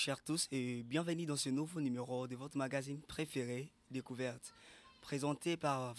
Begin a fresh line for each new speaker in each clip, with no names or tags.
chers tous, et bienvenue dans ce nouveau numéro de votre magazine préféré, Découverte, présenté par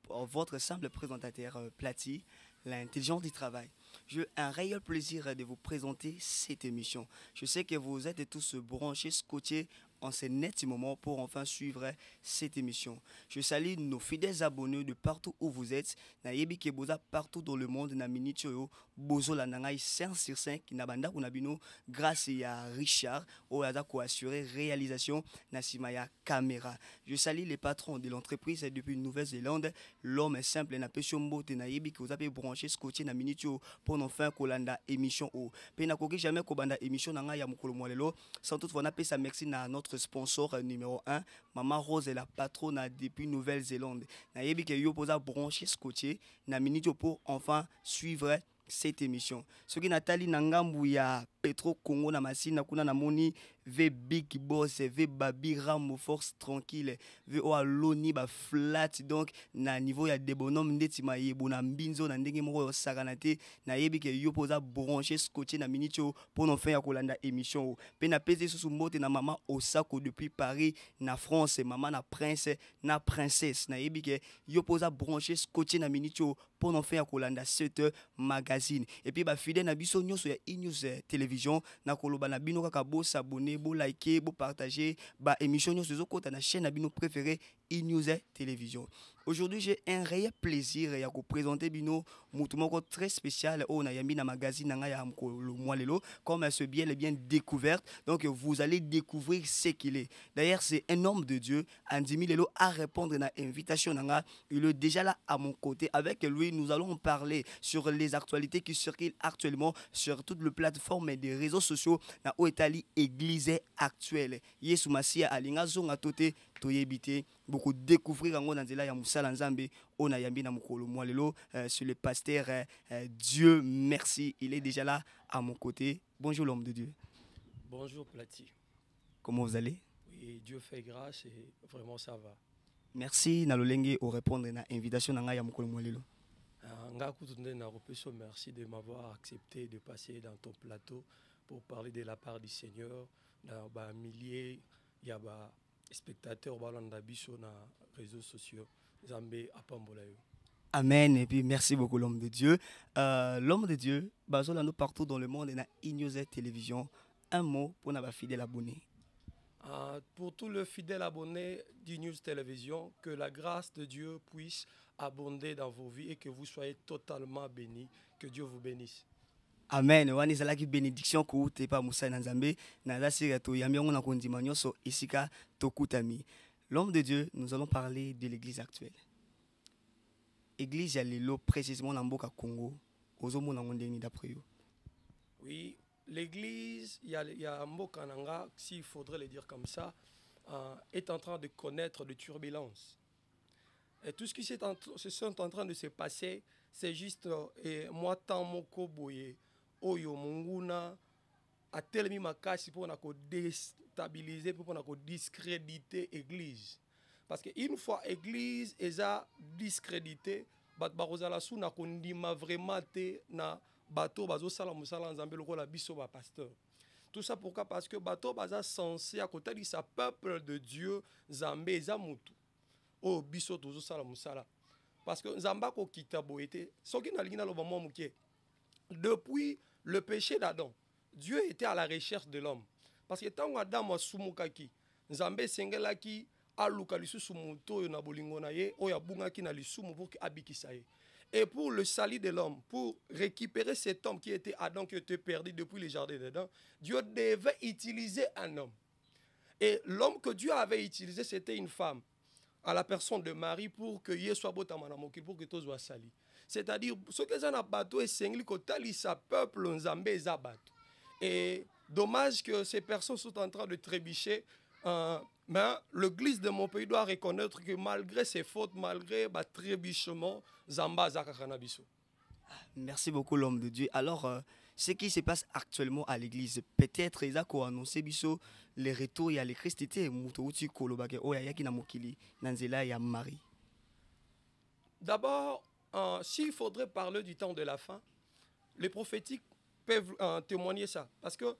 votre simple présentateur Platy, l'intelligence du travail. J'ai un réel plaisir de vous présenter cette émission. Je sais que vous êtes tous branchés, scotchés en ce net moment pour enfin suivre cette émission. Je salue nos fidèles abonnés de partout où vous êtes. Nayebi Keboza partout dans le monde na minitio bozo la nangai 5 sur 5 na banda kunabino grâce à Richard au aza ko assurer réalisation na sima ya caméra. Je salue les patrons de l'entreprise depuis Nouvelle-Zélande. L'homme est simple na peshombo te nayebi que vous avez branché scotché na minitio pour enfin kolanda émission o. Pe na koki jamais ko banda émission na nga ya mukolo mwalelo. Sans toutefois na pesa merci na notre sponsor numéro 1, Maman Rose est la patronne depuis Nouvelle-Zélande. Nayebi que yo posa branché scotché na minitio pour enfin suivre cette émission. Ce qui Nathalie Nangambu ya Petro Congo na masina kuna na moni ve Big Boss ve Babi Ramo Force tranquille ve o aloni ba flat donc na niveau ya debonom ndeti mayebo na mbinzo na ndenge moko yo sakanate na yebi ke yo poza brancher scotché na minitio pour non faire ya kolanda émission pe na pese susu mbote na mama Osako depuis Paris na France mama na prince na princesse na yebi ke yo poza brancher scotché na minitio pour non faire ya kolanda cette magazine et puis ba fidèle na biso nyonso ya e-news télévision na koloba na bino kaka bo s'abonner bo liker bo partager ba émission nyonso ezokota na chaîne na bino préférée e-news télévision. Aujourd'hui, j'ai un réel plaisir de vous présenter bino mutumoko très spécial au Nayambi na magazine nanga ya mkolo mwalelo comme ce bien et bien découverte. Donc vous allez découvrir ce qu'il est. D'ailleurs, c'est un homme de Dieu, Andimi Lelo à répondre à l'invitation nanga. Il est déjà là à mon côté. Avec lui, nous allons parler sur les actualités qui circulent actuellement sur toutes les plateformes et des réseaux sociaux na Oetali église actuelle. Yesu Masia alinga zonga tote toyebite beaucoup découvrir en dans la ya musala nzambe ona yambi na mukolo mwalelo sur le pasteur Dieu merci, il est déjà là à mon côté. Bonjour l'homme de Dieu.
Bonjour Platy.
Comment vous allez?
Oui, Dieu fait grâce et vraiment ça va.
Merci na lolenge au répondre na invitation na ya mukolo mwalelo.
Merci de m'avoir accepté de passer dans ton plateau pour parler de la part du Seigneur dans un millier il y a spectateurs balanda biso na réseaux sociaux Zambé apambola yo.
Amen et puis merci beaucoup l'homme de Dieu. L'homme de Dieu bazolando partout dans le monde et na e-news télévision. Un mot pour nos fidèles abonnés.
Pour tous les fidèles abonnés du News Télévision, que la grâce de Dieu puisse abonder dans vos vies et que vous soyez totalement bénis. Que Dieu vous bénisse.
Amen. Wani zalaki bénédiction koute pa Moussa Nzambe na zasira to yamiongo na kondima nyoso isika tokutami. L'homme de Dieu, nous allons parler de l'église actuelle. Église ya lelo précisément na mboka Congo. Ozomo na ngondeni d'après yo.
Oui, l'église, il y a mboka nanga, s'il faudrait le dire comme ça, est en train de connaître des turbulences. Et tout ce qui se sont en train de se passer, c'est juste moi tant moko boye oyo munguna a telemi makasi pour na ko déstabiliser pour na ko discréditer église parce que une fois église eza discrédité bat barozala sou na ko ndima vraiment te na bato bazo sala musala nzambe lokola biso ba pasteur. Tout ça pourquoi? Parce que bato baza censé à côté de sa peuple de Dieu nzambe eza mutu o biso tozo sala musala. Parce que Zamba ko kita boete, soki na lingina loba mo muke. Depuis le péché d'Adam, Dieu était à la recherche de l'homme. Parce que tant Adam a sumukaki, Nzambe sengelaki aluka lisusu muto na bolingo na ye, oya bungaki na lisumu pour abikisa ye. Et pour le salut de l'homme, pour récupérer cet homme qui était Adam, qui était perdu depuis le jardin d'Éden, Dieu devait utiliser un homme. Et l'homme que Dieu avait utilisé, c'était une femme, à la personne de Marie, pour que Dieu soit botamanamoki, pour que tout soit sali. C'est-à-dire, ce que ça n'a pas tout est singli, que sa peuple, Nzambe, zabato. Et dommage que ces personnes sont en train de trébucher. Mais l'église de mon pays doit reconnaître que malgré ses fautes, malgré les trébuchements, Zamba Zakakanabiso.
Merci beaucoup l'homme de Dieu. Alors, ce qui se passe actuellement à l'église, peut-être ils ont annoncé biso les retours à l'électricité, mutouti kolobake oya yaki na mokili nanzela ya Marie.
D'abord, s'il faudrait parler du temps de la fin, les prophétiques peuvent témoigner ça. Parce que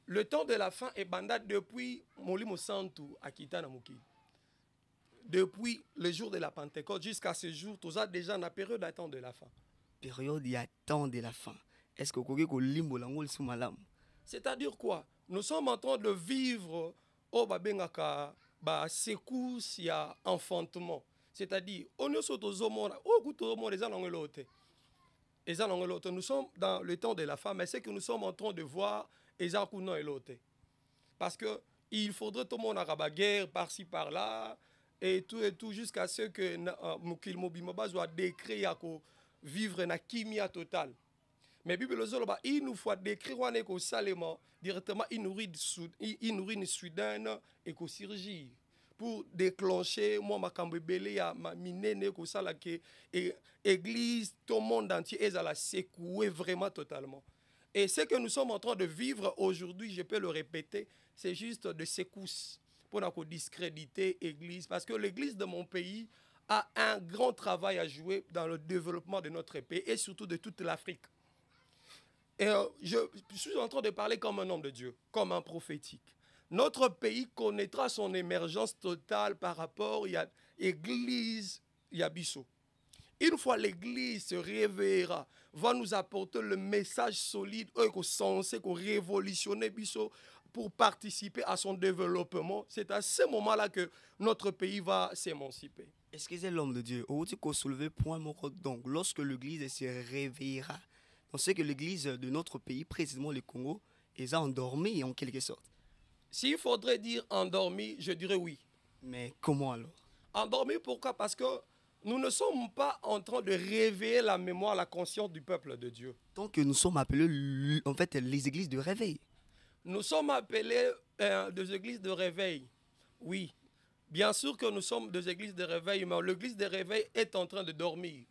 le temps de la fin est banda depuis Molimo Santu à Kitana Mokili. Depuis le jour de la Pentecôte jusqu'à ce jour, tout ça déjà dans la période d'attente de la fin.
Période il y a temps de la fin. Est-ce que vous limbo langol sous malam?
C'est-à-dire quoi? Nous sommes en train de vivre au babengaka ba secousse ya enfantement. C'est-à-dire on est sur tout monde, au tout monde les anglais. Nous sommes dans le temps de la fin, mais c'est que nous sommes en train de voir les anglais et l'autre. Parce que il faudrait tout le monde à la guerre par-ci par-là et tout jusqu'à ce que Mukil Mobimaba soit décrit à vivre na kimia totale. Mais Bible il nous faut décrire qu'on salement directement il nourrit soudaine et qu'on chirurgie pour déclencher moi ma kambebele ya ma minene ko sala que église tout le monde entier est à la secouer vraiment totalement. Et ce que nous sommes en train de vivre aujourd'hui, je peux le répéter, c'est juste de secousses pour nous discréditer l'église parce que l'église de mon pays a un grand travail à jouer dans le développement de notre pays et surtout de toute l'Afrique. Et je suis en train de parler comme un homme de Dieu, comme un prophétique. Notre pays connaîtra son émergence totale par rapport à l'église Yabiso. Une fois l'église se réveillera, va nous apporter le message solide, censé révolutionner Biso pour participer à son développement. C'est à ce moment-là que notre pays va s'émanciper.
Est-ce que c'est l'homme de Dieu? Ou tu peux soulever point donc lorsque l'église se réveillera. On sait que l'église de notre pays, précisément le Congo, est endormie en quelque sorte.
S'il faudrait dire endormi, je dirais oui.
Mais comment alors?
Endormi, pourquoi? Parce que nous ne sommes pas en train de réveiller la mémoire, la conscience du peuple de Dieu.
Donc nous sommes appelés en fait les églises de réveil.
Nous sommes appelés des églises de réveil. Oui, bien sûr que nous sommes des églises de réveil, mais l'église de réveil est en train de dormir.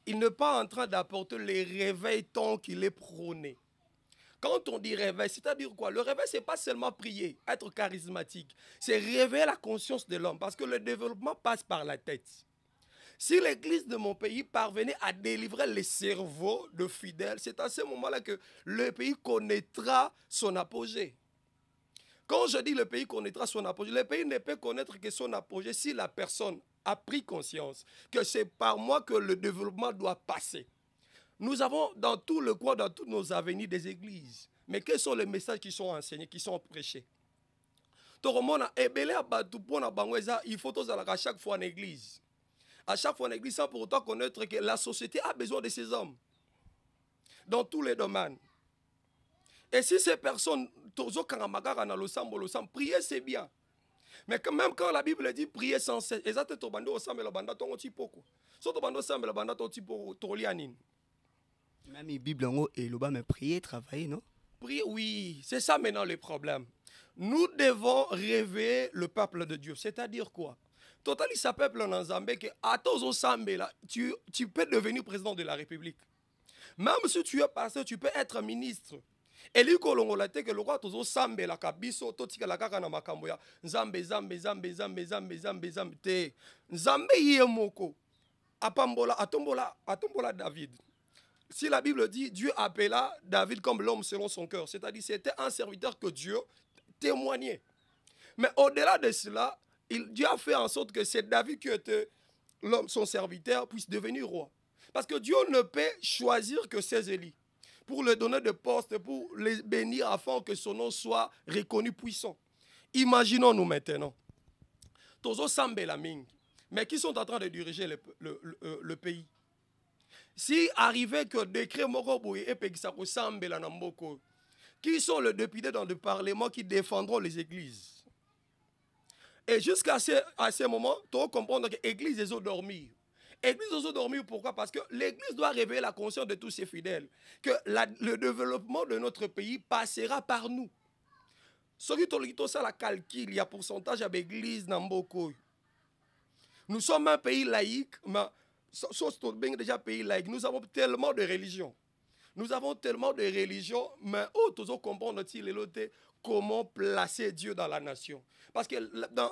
Il n'est pas en train d'apporter les réveils tant qu'il est prôné. Quand on dit réveil, c'est-à-dire quoi? Le réveil, ce n'est pas seulement prier, être charismatique. C'est réveiller la conscience de l'homme parce que le développement passe par la tête. Si l'église de mon pays parvenait à délivrer les cerveaux de fidèles, c'est à ce moment-là que le pays connaîtra son apogée. Quand je dis le pays connaîtra son apogée, le pays ne peut connaître que son apogée si la personne a pris conscience que c'est par moi que le développement doit passer. Nous avons dans tout le coin, dans toutes nos avenirs, des églises. Mais quels sont les messages qui sont enseignés, qui sont prêchés? Il faut à chaque fois en église. À chaque fois en église, sans pour autant connaître que la société a besoin de ces hommes. Dans tous les domaines. Et si ces personnes, prier c'est bien. Mais même quand la Bible dit prier sans cesse,
même la Bible et le mais prier, travailler, non?
Prier, oui, c'est ça maintenant le problème. Nous devons réveiller le peuple de Dieu. C'est-à-dire quoi? Total, il peuple en Zambie que tu peux devenir président de la République. Même si tu es pasteur, tu peux être ministre. Et lui, que le roi tozo sambe la kabiso totika la kaka na makambo ya Nzambe te Nzambe yemoko atombola David. Si la Bible dit Dieu appela David comme l'homme selon son cœur, c'est-à-dire c'était un serviteur que Dieu témoignait. Mais au-delà de cela, Dieu a fait en sorte que c'est David qui était l'homme, son serviteur, puisse devenir roi. Parce que Dieu ne peut choisir que ses élus pour lui donner des postes, pour les bénir afin que son nom soit reconnu puissant. Imaginons-nous maintenant. Tozo Sambe la Ming, mais qui sont en train de diriger le pays. Si arrivait que décret Moroboye et Pegisako Sambe la Namboko, qui sont les députés dans le Parlement qui défendront les églises? Et jusqu'à ce moment, tu dois comprendre que l'église est dormir. L'église doit dormir, pourquoi? Parce que l'église doit réveiller la conscience de tous ses fidèles. Que le développement de notre pays passera par nous. Ce qui est la calcul, il y a pourcentage à l'église Namboko. Nous sommes un pays laïque, mais déjà pays laïque. Nous avons tellement de religions. Nous avons tellement de religions, mais tu dois comprendre comment placer Dieu dans la nation. Parce que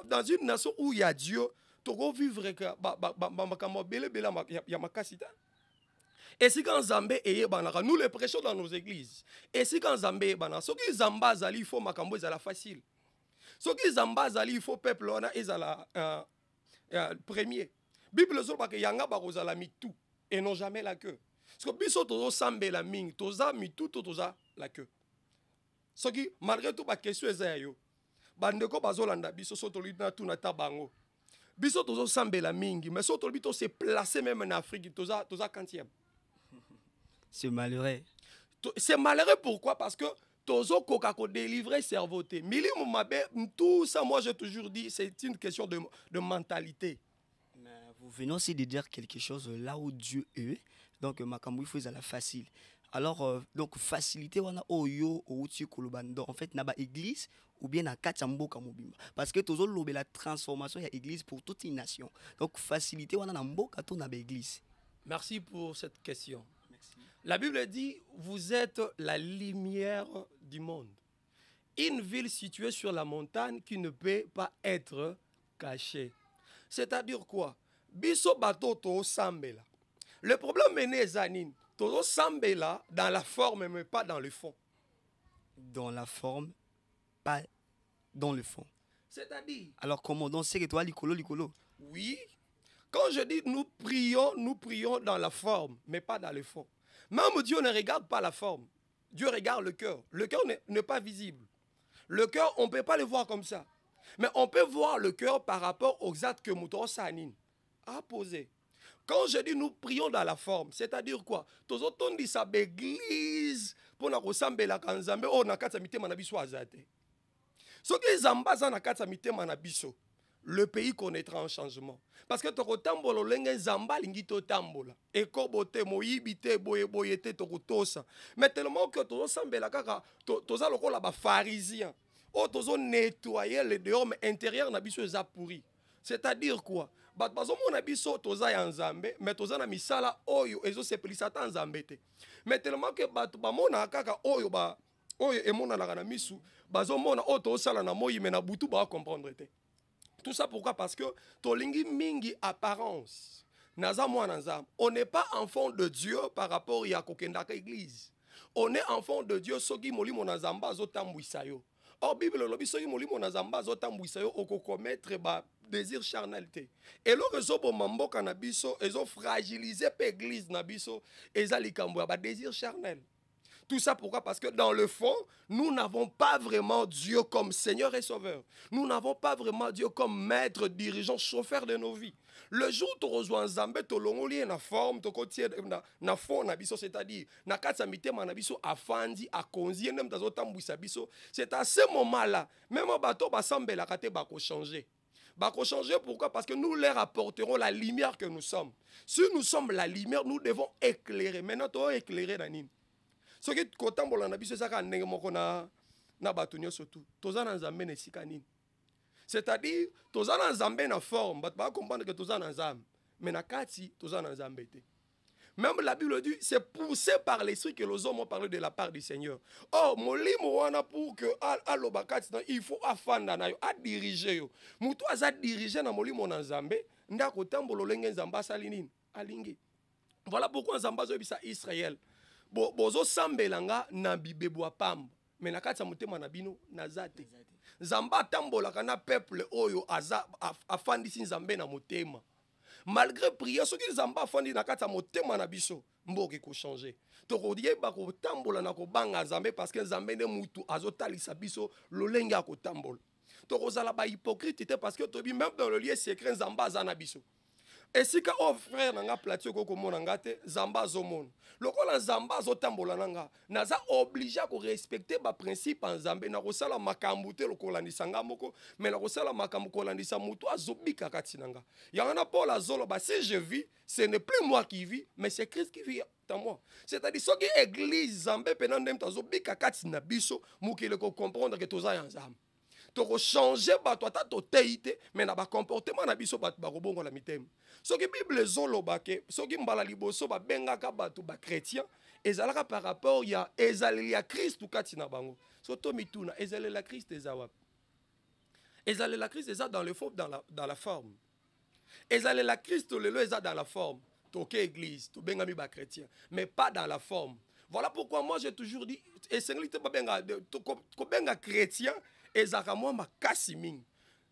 dans une nation où il y a Dieu, tu dois vivre Et si quand Zambé est banaka, nous les prêchons dans nos églises. Et si quand Zambé est banaka, ce qui Zamba zali, il faut makambo ezala facile. Ce qui Zamba zali, il faut peuple on a ezala premier. Bible zo ba que yanga ba kozala mitu et non jamais la queue. Parce que biso tozo sambe la ming, toza mitu toza la queue. Ce qui malgré tout ba question eza yo. Bandeko bazolanda biso soto lina tout na tabango. Biso tozo sambe la mingi, mais soto bito se placer même en Afrique, toza 40e.
C'est malheureux.
C'est malheureux pourquoi? Parce que tozo kokako délivrer cerveauté. Mili mumabe, tout ça moi j'ai toujours dit, c'est une question de mentalité.
Mais vous venez aussi de dire quelque chose là où Dieu est. Donc makambo il faut la facile. Alors donc facilité wana oyo outi kolobando en fait na ba église ou bien na katambo kamobimba parce que tozo lobé la transformation ya église pour toute une nation. Donc facilité wana na mboka to na ba église.
Merci pour cette question.
Merci.
La Bible dit vous êtes la lumière du monde. Une ville située sur la montagne qui ne peut pas être cachée. C'est-à-dire quoi? Biso bato to sambela. Le problème est né zanine. Todo sambela dans la forme mais pas dans le fond.
Dans la forme, pas dans le fond.
C'est-à-dire?
Alors comment donc c'est que toi likolo?
Oui. Quand je dis nous prions dans la forme mais pas dans le fond. Même Dieu ne regarde pas la forme. Dieu regarde le cœur. Le cœur n'est pas visible. Le cœur, on ne peut pas le voir comme ça. Mais on peut voir le cœur par rapport aux actes que Mouton Sanin a posés. Quand je dis nous prions dans la forme, c'est-à-dire quoi? Tous autres dit ça l'église pour nous ressembler la kanzambe oh nakata mitema na biso azate. Ce que zambaza nakata mitema na biso, le pays connaîtra un changement. Parce que toko tambola lenge zamba lingi to tambola. Eko bote moyibite boyete toko tosa. Mais tellement que to sambela kaka toza lokola ba pharisien. Oh tozo nettoyer le dehors mais intérieur na biso eza pourri. C'est-à-dire quoi? Bat bazomo na biso toza ya nzambe mais toza na misala oyo ezo sepelisa ta nzambe te. Mais tellement que bat bamona kaka oyo emona na misu bazomona o to sala na moyi mais na butu ba comprendre te. Tout ça pourquoi? Parce que tolingi mingi apparence. On n'est pas enfant de Dieu par rapport à kokendaka église. On est enfant de Dieu soki molimo na zamba zotambwisa yo. Or Bible lobi soki molimo na zamba zotambwisa yo oko commettre ba désir charnalité. Et le réseau bomambo kanabiso ezo fragiliser pe église na biso ezali kambo ba désir charnel. Tout ça pourquoi? Parce que dans le fond, nous n'avons pas vraiment Dieu comme Seigneur et Sauveur. Nous n'avons pas vraiment Dieu comme maître, dirigeant, chauffeur de nos vies. Le jour où tu rejoins Zambé, tu l'ongoli na forme, tu continues na fond na biso, c'est-à-dire na katsa mitema na biso afandi, akonzi, nem tazo tambouisa biso. C'est à ce moment-là, même un bateau ba sambela kate ba ko changer. Bako changer pourquoi? Parce que nous leur apporterons la lumière que nous sommes. Si nous sommes la lumière, nous devons éclairer. Maintenant, tu vas éclairer na nini. Ce qui est kotambola na biso ezaka ndenge moko na bato nyonso tout. Toza na nzambe na esika nini. C'est-à-dire toza na nzambe na forme, bato ba comprendre que toza na nzambe, mais na kati toza na nzambe te. Même la Bible dit c'est poussé par l'esprit que les hommes ont parlé de la part du Seigneur. Oh, molimo wana pour que aloba kati il faut afanda na yo, a diriger yo. Mutu aza diriger na molimo na nzambe, ndako tambola lenge nzamba sali nini? Alingi. Voilà pourquoi nzamba zo bisa Israël. Bozo sambelanga na bibebwa pamba mais na kati ya motema na bino nazate nzamba tambola kana peuple oyo afandisi nzambe na motema malgré prière soki nzamba afandi na kati ya motema na biso mboki ko changer tokodie ba ko tambola na ko banga nzambe parce que nzambe ne mutu azotalisa biso lolenge ya ko tambola tokozala ba hypocrite te parce que tobi même dans le lieu secret nzamba azana biso. Et si ka oh frère nanga platio ko komona ngate zamba zomona lokola zamba zotambola nanga naza obligé ko respecter ba principe en nzambe na kosala makambu te lokola nisanga moko mais na kosala makambu kolandisa mutu azobika kati nanga yana Paul azolo ba si je vis ce n'est plus moi qui vis mais c'est Christ qui vit en moi. C'est-à-dire ce qui église nzambe pena ndem tazobika kati na biso mukile ko comprendre que toza ya nzambe to changer bato ata to teite mais na ba comportement na biso bato ba robongo la mitema. Ce que Bible zoloba ke ce qui mbala liboso ba bengaka bato ba chrétien ezalaka par rapport ya ezali ya Christ ou kati na bango. So to mituna ezali la Christ ezawap. Ezali la Christ eza dans le fond dans la forme. Ezali la Christ lelo eza dans la forme. toke église, to bengami ba chrétien, mais pas dans la forme. Voilà pourquoi moi j'ai toujours dit, et c'est ko benga chrétien, et zakamwa makasi mingi.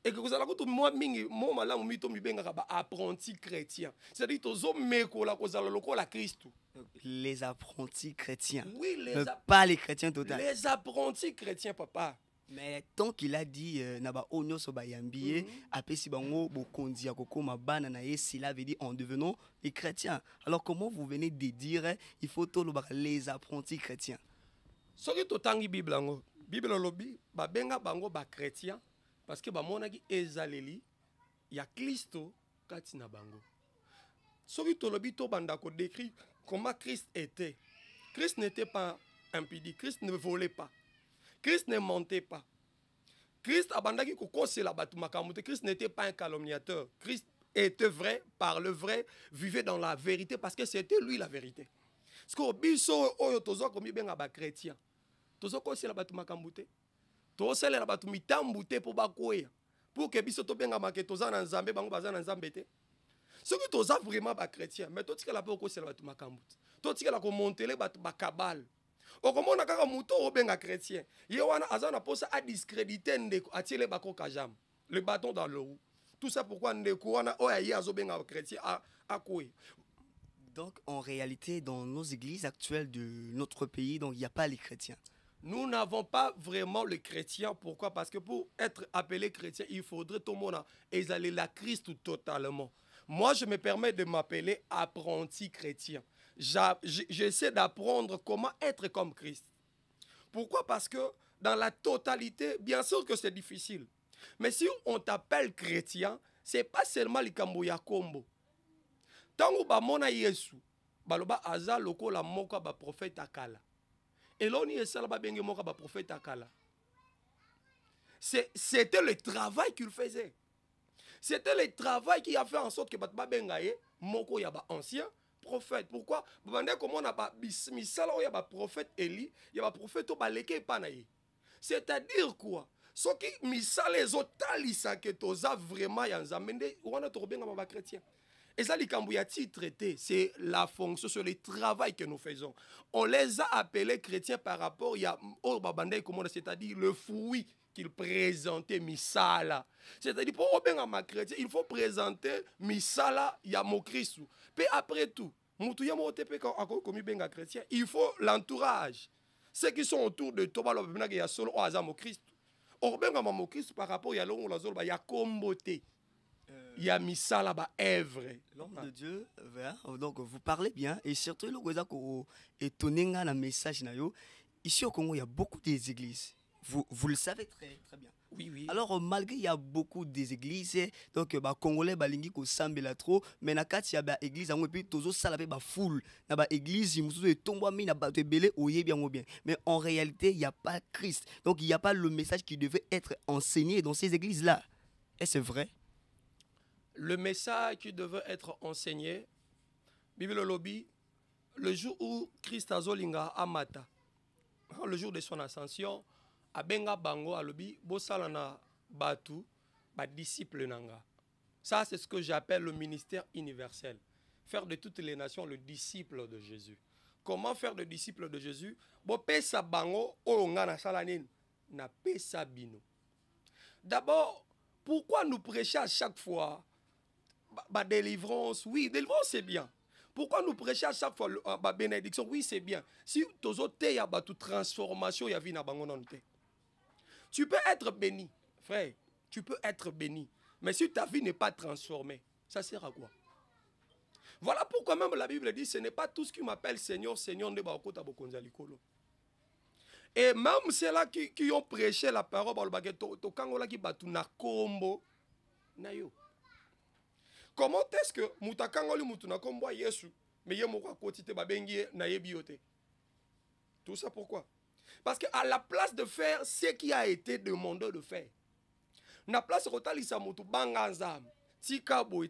Et que vous allez voir, moi, moi, malamu mito mi benga ba apprenti chrétien. C'est-à-dire tozo meko la kozala loko la Christ.
Donc, les apprentis chrétiens.
Oui,
pas les chrétiens total.
Les apprentis chrétiens, papa.
Mais tant qu'il a dit naba onyo so bayambié apesi bango bokonzi ya kokoma bana na ye cela veut dire en devenant les chrétiens. Alors comment vous venez de dire il faut tout les apprentis chrétiens?
Soki totangi Bible ngo, Bible lobi ba benga bango ba chrétien parce que ba monaki ezaleli ya Kristo kati na bango. Soki to lobi to banda ko décrit comment Christ était. Christ n'était pas impudique, Christ ne volait pas. Christ ne mentait pas. Christ abandaki kokosela batu makamute. Christ n'était pas un calomniateur. Christ était vrai, parle vrai, vivait dans la vérité parce que c'était lui la vérité. Parce que biso oyo tozo komi benga ba chrétien. Tozo kosela batu makamute. Tozo sela batu mitambute po bakoya. Pour que biso to benga make toza na nzambe bango baza na nzambe te. Ceux qui toza vraiment ba chrétien, mais to tikala po kosela batu makamute. To tikala ko montele batu bakabal. Okomona kaka muto obenga chrétien. Ye wana azana posa a discréditer ndeko atile bakoka jam. Le bâton dans le roue. Tout ça pourquoi ndeko wana oya ye azobenga chrétien a koué.
Donc en réalité dans nos églises actuelles de notre pays donc il n'y a pas les chrétiens.
Nous n'avons pas vraiment le chrétien. Pourquoi? Parce que pour être appelé chrétien, il faudrait tout le monde exaler la Christ totalement. Moi, je me permets de m'appeler apprenti chrétien. J'essaie d'apprendre comment être comme Christ. Pourquoi? Parce que dans la totalité, bien sûr que c'est difficile. Mais si on t'appelle chrétien, ce n'est pas seulement le Kamboya Kombo. Tant que bamona Yesu, baloba aza loko la moka ba prophète akala. Et l'on y est ba benge moka ba prophète akala. C'était le travail qu'il faisait. C'était le travail qui a fait en sorte que batba bengaye moko ya ba ancien prophète. Pourquoi? Comme on a pas misala il y a ba prophète Eli, il y a ba prophète to baleke panaye. C'est-à-dire quoi? Ce qui misala les otalisa que toza vraiment ya nzamende, on a to benga ba chrétien. Et ça, les Kambouyati traités, c'est la fonction, sur le travail que nous faisons. On les a appelés chrétiens par rapport au Babandé, c'est-à-dire le fruit qu'ils présentaient, Misala. C'est-à-dire, pour obéir ma chrétien, il faut présenter Misala, Yamo Christ. Puis après tout, il faut l'entourage. Ceux qui sont autour de toi, il y a solo au Christ. Au Christ par rapport à l'homme, il y a comboté. Il y a Misala ba œuvre.
L'homme de Dieu, donc vous parlez bien et surtout le goza ko étonné na message na yo. Ici au Congo, il y a beaucoup des églises. Vous le savez très bien.
Oui, oui.
Alors malgré il y a beaucoup des églises, donc ba congolais balingi ko sambela trop, mais na kati ya ba église en puis tozo sala ba foule. Na ba église musuzu etomba mi na ba belé oye bien ou bien. Mais en réalité, il y a pas Christ. Donc il y a pas le message qui devait être enseigné dans ces églises là. Est-ce vrai?
Le message qui devait être enseigné, Bible lobby, le jour où Christ azolinga amata, le jour de son ascension, abenga bango alobi bosalana batu ba disciple nanga. Ça c'est ce que j'appelle le ministère universel. Faire de toutes les nations le disciple de Jésus. Comment faire le disciple de Jésus? Bo pesa bango o ngana salanin na pesa bino. D'abord, pourquoi nous prêcher à chaque fois délivrance? Oui, délivrance c'est bien. Pourquoi nous prêcher à chaque fois la bénédiction? Oui, c'est bien. Si tu as toute transformation, il y a vie. Tu peux être béni, frère. Tu peux être béni. Mais si ta vie n'est pas transformée, ça sert à quoi? Voilà pourquoi même la Bible dit ce n'est pas tout ce qui m'appelle Seigneur, Seigneur. Et même ceux-là qui ont prêché la parole, comment est-ce que mutakangoli mutuna kombo Yesu mais ye moko akotite babengi na yebiote? Tout ça pourquoi? Parce que à la place de faire ce qui a été demandé de faire, na place rotalisa mutu banganzam tika boy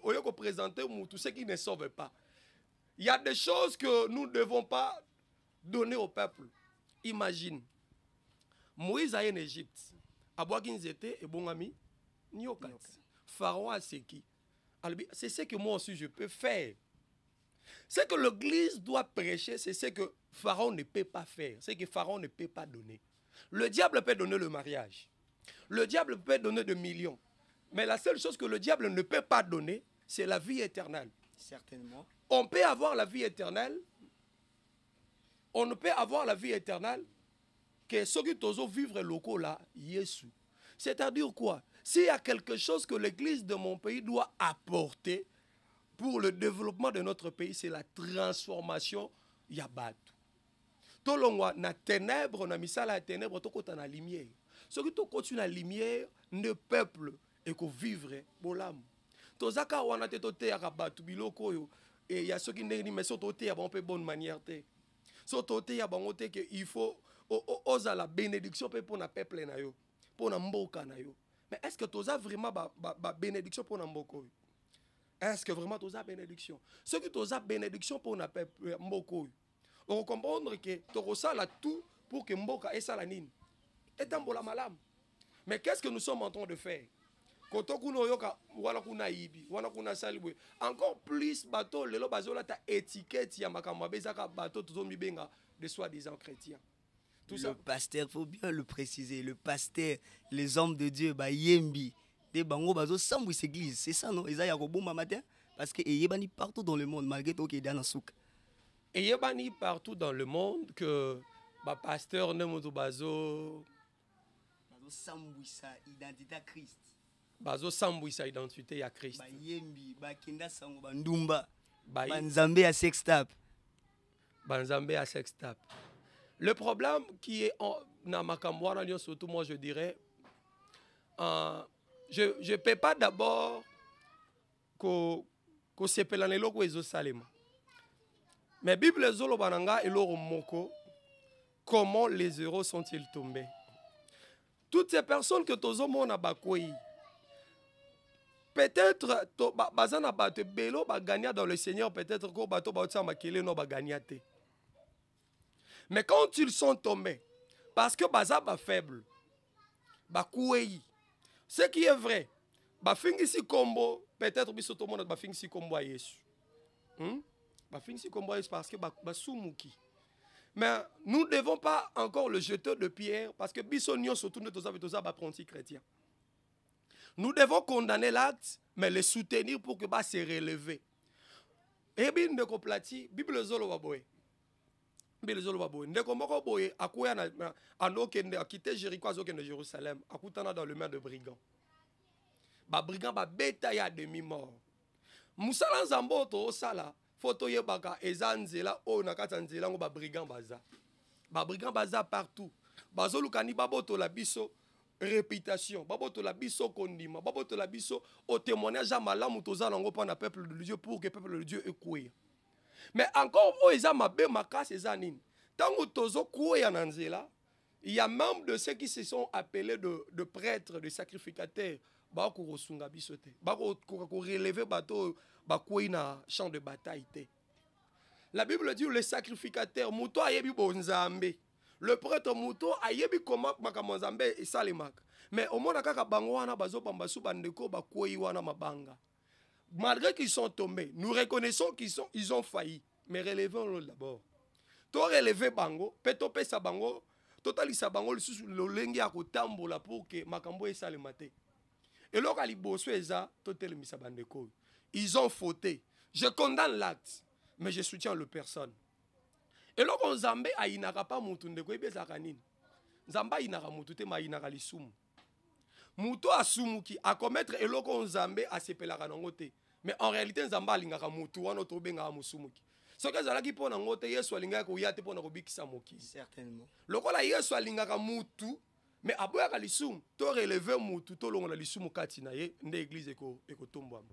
oyoko présenter mutu ce qui ne sauve pas. Il y a des choses que nous ne devons pas donner au peuple. Imagine Moïse est en Égypte, aboaki nzete et bongami nyokat. Pharaon a seki. C'est ce que moi aussi je peux faire. Ce que l'Église doit prêcher, c'est ce que Pharaon ne peut pas faire, ce que Pharaon ne peut pas donner. Le diable peut donner le mariage. Le diable peut donner des millions. Mais la seule chose que le diable ne peut pas donner, c'est la vie éternelle.
Certainement.
On peut avoir la vie éternelle. On ne peut avoir la vie éternelle que ceux qui doivent vivre locaux là, Jésus. C'est-à-dire quoi? S'il y a quelque chose que l'église de mon pays doit apporter pour le développement de notre pays, c'est la transformation Yabatu. Tout le monde na ténèbres, na misala ténèbres, tout côté na lumière. Ceux qui tout côté na lumière, ne peuple et que vivre bolam. Tozaka wana te tote ya Batu biloko yo et ya ceux qui ne mais so tote ya bon pe bonne manière te. So tote ya bango te que il faut oza la bénédiction pour na peuple na yo, pour na mboka na yo. Mais est-ce que toza vraiment ba bénédiction pour na mboko yo? Est-ce que vraiment toza bénédiction? Ceux qui toza bénédiction pour na peuple mboko yo. On comprendre que tokosala tout pour que mboka esala nini. Etambola malam. Mais qu'est-ce que nous sommes en train de faire? Encore plus bateau lelo bazola ta étiquette ya makambo bezaka bateau tozomi benga de soi-disant chrétiens.
Tout ça. Le pasteur, faut bien le préciser, le pasteur, les hommes de Dieu, bah yembi, des bango bazo sambu église, c'est ça non? Ils a yakobomba matin parce que yebani partout dans le monde malgré tout qu'il est dans souk.
Et yebani partout dans le monde que bah pasteur ne moto bazo
sambu sa identité à Christ.
Bazo sambu sa identité à Christ.
Ba yembi, ba kenda sango ba ndumba, ba nzambe à sextap.
Ba nzambe à sextap. Le problème qui est dans ma campagne, surtout moi je dirais, je ne peux pas d'abord que se pelanelo ko ezo salema. Mais Bible zolo bananga et loro moko, comment les héros sont-ils tombés? Toutes ces personnes que tozo mona bakoi, peut-être bazana bate belo ba gagner dans le Seigneur, peut-être ko bato ba otsa makele no ba gagner te. Mais quand ils sont tombés, parce que baza ba faible, ba kouei, ce qui est vrai, ba fingisi kombo, peut-être biso to mona ba fingisi kombo a Yesu. Ba fingisi kombo a Yesu parce que ba sumuki. Mais nous ne devons pas encore le jeter de pierre parce que biso nyo surtout ne toza ba apprenti chrétien. Nous devons condamner l'acte, mais le soutenir pour que ba se relever. Et bien de koplati, Bible zolo wa boye. Ndeko moko boye akuya na anokende akite Jéricho azokende Jérusalem akutana dans le main de brigands. Ba brigands ba beta ya demi mort. Musala nzambo to sala photo yebaka ezanzela o nakata nzela ngo ba brigands baza. Ba brigands baza partout. Bazolukani baboto la biso réputation, baboto la biso kondima, baboto la biso au témoignage à malamu toza nango pa na peuple de Dieu pour que peuple de Dieu écoute. Mais encore, il y a même de ceux qui se sont appelés de prêtres, de sacrificateurs, qui relever le champ de bataille. La Bible dit le sacrificateur, le prêtre Mouto a yebi comment makamozambe et salemak. Mais au monde kaka bangwana bazo pambasu bandeko bakoi wana mabanga. Malgré qu'ils sont tombés, nous reconnaissons qu'ils ont failli. Mais relevons-le d'abord. To relever bango, petope sa bango, totalisa bango le lengi ya kotambola pour que makambo esale mate. Et là kali bosso eza totelemisa bandeko. Ils ont fauté. Je condamne l'acte, mais je soutiens le personne. Et là on zambe ainaka pas mutu ndeko ebeza kanini. Zamba inaka mutu te ma inaka lisumu. Muto asumuki a commettre eloko nzambe asepelaka nango te. Mais en réalité nzamba alingaka mutu wana tobenga musumuki. Ce que zalaki pona ngote Yesu alingaka ko yate pona ko bikisa moki.
Certainement.
Lokola Yesu alingaka mutu mais aboyaka lisumu to relever mutu to longola lisumu kati na ye nde église ekotombwa.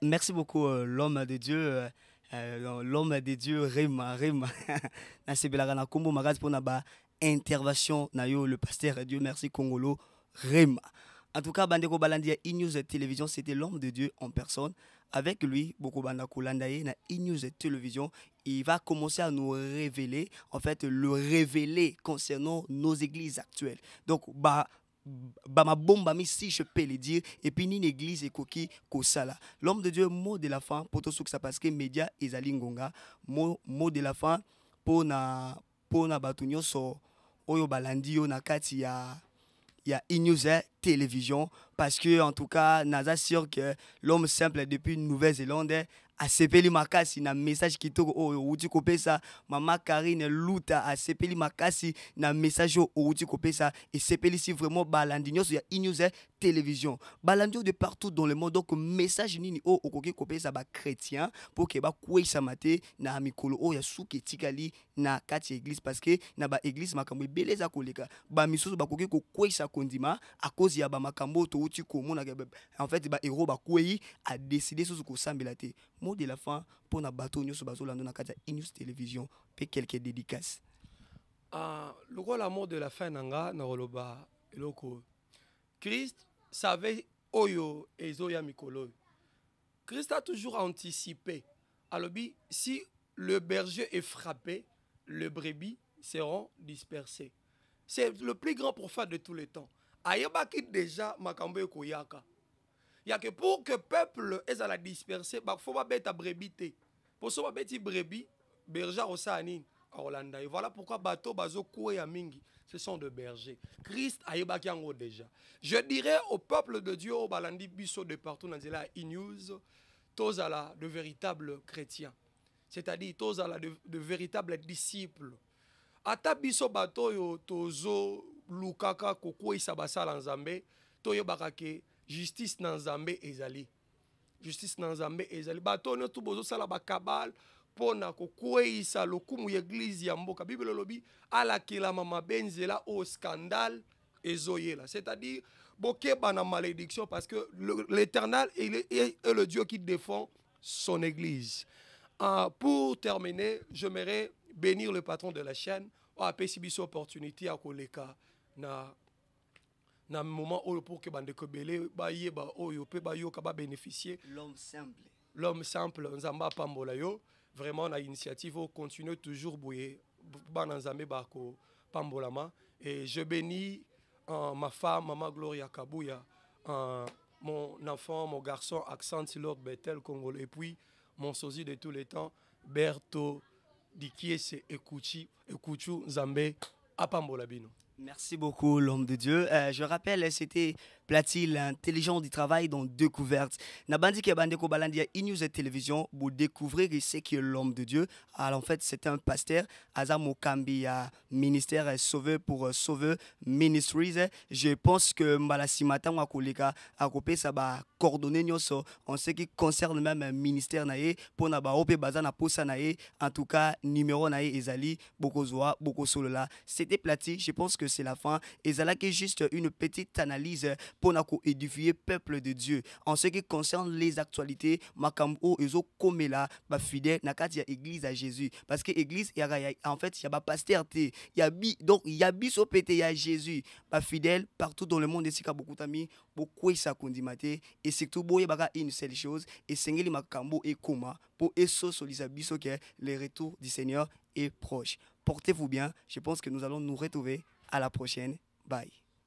Merci beaucoup l'homme de Dieu. L'homme de Dieu Rema na sebelaka na kombo magazi pona ba intervention na yo le pasteur Dieu merci Congolo Rema. En tout cas, Bandeko Balandi E-News Télévision, c'était l'homme de Dieu en personne. Avec lui, Boko Banda Kulandaye na E-News Télévision, il va commencer à nous révéler, en fait, le révéler concernant nos églises actuelles. Donc, ma bombe si je peux le dire, et puis ni l'église et koki kosala. L'homme de Dieu, mot de la fin, pour tout ce que ça parce que média ezali ngonga, mot de la fin pour na batunyo so oyo balandi yo na kati ya e-news télévision parce que en tout cas naza sûr que l'homme simple depuis Nouvelle-Zélande a sepeli makasi na message kitoko oyo uti kopesa mama Karine Luta a sepeli makasi na message oyo uti kopesa et sepeli si vraiment balandi nyonso ya e-news télévision balandi de partout dans le monde donc message nini o okoki kopesa ba chrétien pour que ba kwesa mate na mikolo oyo suki tikali na kati église parce que na ba église makambo beleza koleka ba misusu bakoki ko kwesa kondima à cause ya ba makambo to uti komona en fait ba héros ba kwei a décidé sur ko sambela te mot de la fin pour na bateau nyonso bazolanda na kati ya e-news télévision pe quelques dédicaces
le rôle la mot de la fin nanga na roloba eloko Christ savait oyo ezoya mikolo. Christ a toujours anticipé. Alors si le berger est frappé, les brebis seront dispersées. C'est le plus grand prophète de tous les temps. Ayebaki déjà makambo ekoyaka. Il y a que pour que le peuple ait à la disperser, il faut pas mettre brebis. Pour ça, mettre brebis, berger au Sanin, à Hollanda. Et voilà pourquoi bateau, bazo, koué, mingi, ce sont des bergers. Christ a yébakiango déjà. Je dirais au peuple de Dieu, au balandi biso de partout, dans la e-news, tous à la de véritables chrétiens. C'est-à-dire tous à la de véritables disciples. Ata biso bateau yo tozo lukaka kokoué sabasala nzambe, toyo bakake. Justice dans Zambé ezali. Justice dans Zambé ezali. Bato no tout bozo sala ba kabal pona ko kweyisa lokumu l'église ya mboka. Bible lobi ala kila mama benzela au scandale ezoyela. C'est-à-dire bokeba na malédiction parce que l'Éternel est le Dieu qui défend son église. Pour terminer, j'aimerais bénir le patron de la chaîne. A pesibiso opportunité à koleka na moment où pour que bande kobele ba yeba oyo pe ba yo ka ba bénéficier l'homme simple nzamba pambola yo vraiment na initiative au continuer toujours bouyer ba nzambe ba ko pambolama et je bénis ma femme maman Gloria Kabuya mon enfant mon garçon Accent Lord Bethel Congolais et puis mon sosie de tous les temps Berto Dikiese Ekuchi Nzambe apambola bino.
Merci beaucoup, l'homme de Dieu. Je rappelle, c'était Platy, l'intelligent du travail dans Découverte. Nabandi Kebandeko Balandia e-news et télévision, vous découvrez ce qu'est l'homme de Dieu. Alors en fait, c'est un pasteur, Azam Okambi, ministère Sauver pour Sauver Ministries. Je pense que Mbalasimata ou Akoleka, Akopé, ça va coordonner en ce qui concerne même ministère nae, pour Naba Ope Bazana Posa nae, en tout cas, numéro nae Ezali, Bokozoa, Bokosolola. C'était Platy, je pense que c'est la fin. Ezala qui est juste une petite analyse pour édifier peuple de Dieu. En ce qui concerne les actualités, Makambo Ezo Komela, ba fidèle, nakati ya église à Jésus. Parce que église, en fait, il y a ba pasteur, donc il y a biso pété, il y a Jésus. Ba fidèle, partout dans le monde, ici, beaucoup d'amis, beaucoup ça kondimate, et surtout, boye baga une seule chose, et sengeli Makambo et Koma, pour eso solisa biso que le retour du Seigneur est proche. Portez-vous bien, je pense que nous allons nous retrouver à la prochaine. Bye.